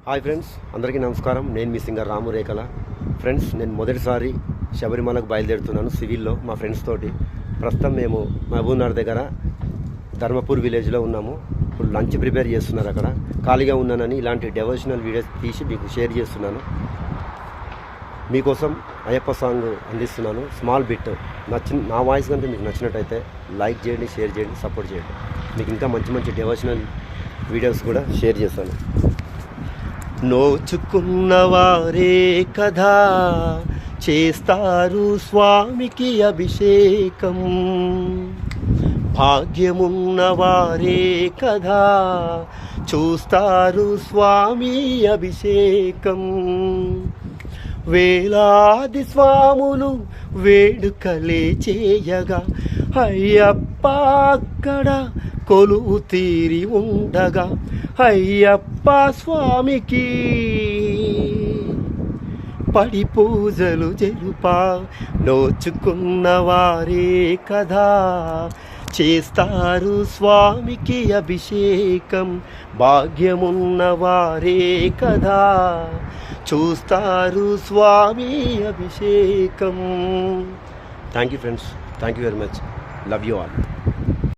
Hi friends, అందరికీ నమస్కారం. నేను మీ సింగర్ రాము రేఖల. ఫ్రెండ్స్, నేను మొదటిసారి శబరిమలకు బయలుదేరుతున్నాను సివిల్లో మా ఫ్రెండ్స్ తోటి. ప్రస్తుతం మేము మహబూబ్నగర్ దగ్గర ధర్మపూర్ విలేజ్లో ఉన్నాము. ఇప్పుడు లంచ్ ప్రిపేర్ చేస్తున్నారు. అక్కడ ఖాళీగా ఉన్నానని ఇలాంటి డెవోషనల్ వీడియోస్ తీసి మీకు షేర్ చేస్తున్నాను. మీకోసం అయ్యప్ప సాంగ్ అందిస్తున్నాను. స్మాల్ బిట్ నా వాయిస్ కంటే మీకు నచ్చినట్టయితే లైక్ చేయండి, షేర్ చేయండి, సపోర్ట్ చేయండి. మీకు ఇంకా మంచి మంచి డెవోషనల్ వీడియోస్ కూడా షేర్ చేస్తాను. నోచుకున్నవారే కదా చేస్తారు స్వామికి అభిషేకం, భాగ్యమున్నవారే కదా చూస్తారు స్వామి అభిషేకం. వేలాది స్వాములు వేడుకలే చేయగా అయ్యప్ప అక్కడ కొలువు తీరి ఉండగా అయ్యప్ప స్వామికి పడి పూజలు జరుపా. నోచుకున్న వారే కదా చేస్తారు స్వామికి అభిషేకం, భాగ్యమున్న వారే కదా చూస్తారు స్వామి అభిషేకం. Thank you friends, thank you very much. Love you all.